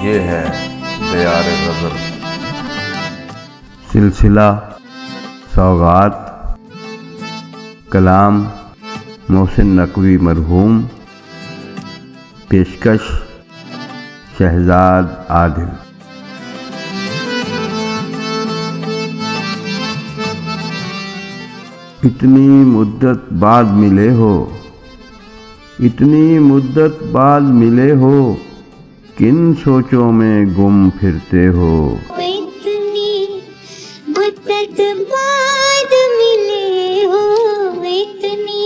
ये है दयार गज़ल। सिलसिला सौगात, कलाम मोहसिन नकवी मरहूम, पेशकश शहजाद आदिल। इतनी मुद्दत बाद मिले हो, इतनी मुद्दत बाद मिले हो, किन सोचों में गुम फिरते हो। इतनी मुद्दत बाद मिले हो, इतनी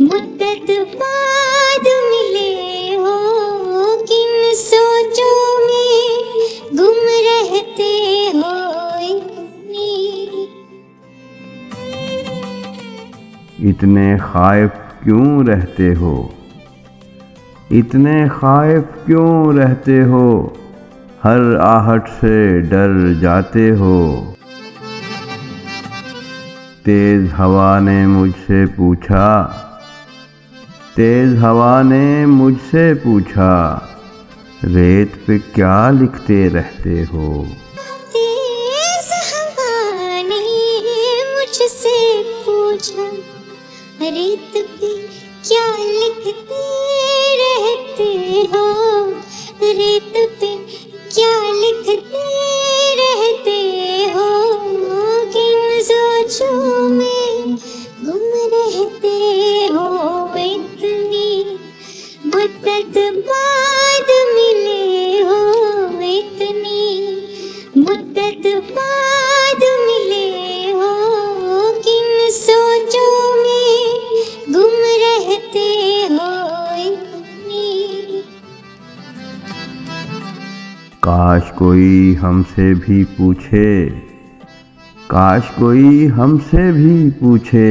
मुद्दत बाद मिले हो, किन सोचों में गुम रहते हो। इतने खाइफ क्यों रहते हो, इतने खाइफ क्यों रहते हो, हर आहट से डर जाते हो। तेज हवा ने मुझसे पूछा, तेज हवा ने मुझसे पूछा, रेत पे क्या लिखते रहते हो। तेज हवा ने मुझसे पूछा, रेत पे क्या लिखते रहते हो, रेत पे क्या लिखते रहते हो, किन सोचों में गुम रहते हो। इतनी मुद्दत बाद मिले हो, इतनी मुद्दत बाद मिले हो, किन सोचों में गुम रहते हो। काश कोई हमसे भी पूछे, काश कोई हमसे भी पूछे,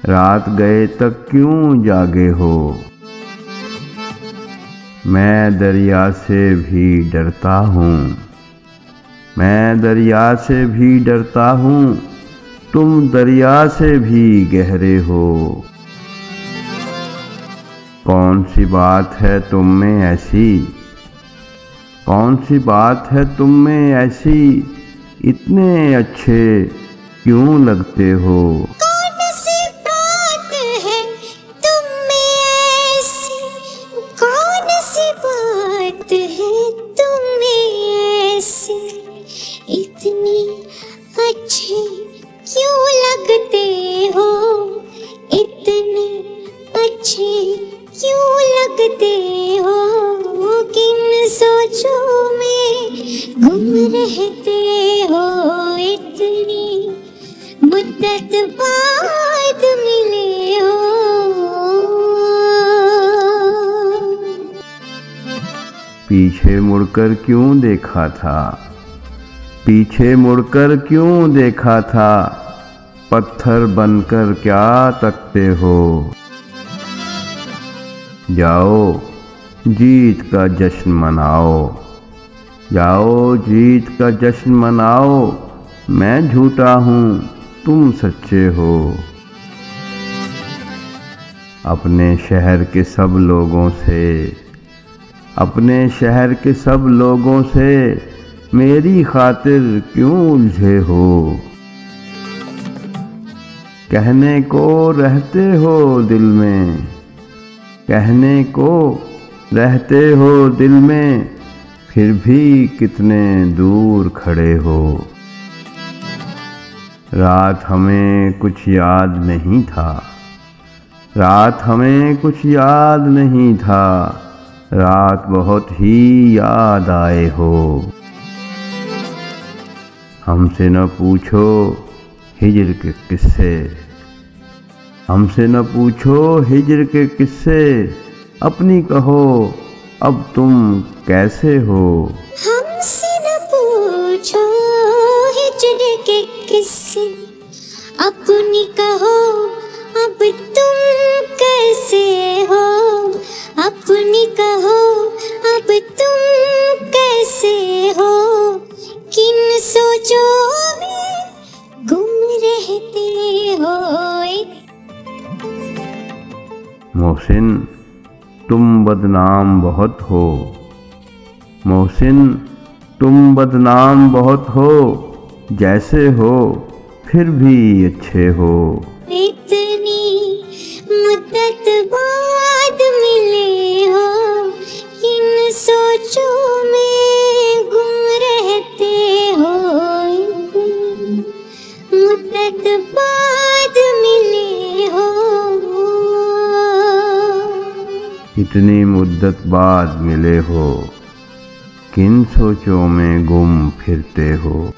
रात गए तक क्यों जागे हो। मैं दरिया से भी डरता हूँ, मैं दरिया से भी डरता हूँ, तुम दरिया से भी गहरे हो। कौन सी बात है तुम में ऐसी, कौन सी बात है तुम में ऐसी, इतने अच्छे क्यों लगते हो। कौन सी बात है तुम में ऐसी, कौन सी बात है तुम में ऐसी, इतनी अच्छे क्यों लगते हो, इतने अच्छे क्यों लगते हो, किन सोचों में गुम रहते हो। इतनी मुद्दत बाद मिले हो। पीछे मुड़कर क्यों देखा था, पीछे मुड़कर क्यों देखा था, पत्थर बनकर क्या तकते हो। जाओ जीत का जश्न मनाओ, जाओ जीत का जश्न मनाओ, मैं झूठा हूँ तुम सच्चे हो। अपने शहर के सब लोगों से, अपने शहर के सब लोगों से, मेरी खातिर क्यों उलझे हो। कहने को रहते हो दिल में, कहने को रहते हो दिल में, फिर भी कितने दूर खड़े हो। रात हमें कुछ याद नहीं था, रात हमें कुछ याद नहीं था, रात बहुत ही याद आए हो। हमसे न पूछो हिज्र के किस्से, हमसे न पूछो हिज्र के किस्से, अपनी कहो अब तुम कैसे हो। हमसे न पूछो हिज्र के किस्से, अपनी कहो अब तुम कैसे हो, अपनी कहो अब तुम कैसे हो, किन सोचों में गुम रहते हो। मोहसिन तुम बदनाम बहुत हो, मोहसिन तुम बदनाम बहुत हो, जैसे हो फिर भी अच्छे हो। इतनी मुद्दत बाद मिले हो, इन सोचों में गुम रहते हो। मुद्दत बाद मिले हो। इतनी मुद्दत बाद मिले हो, किन सोचों में गुम फिरते हो।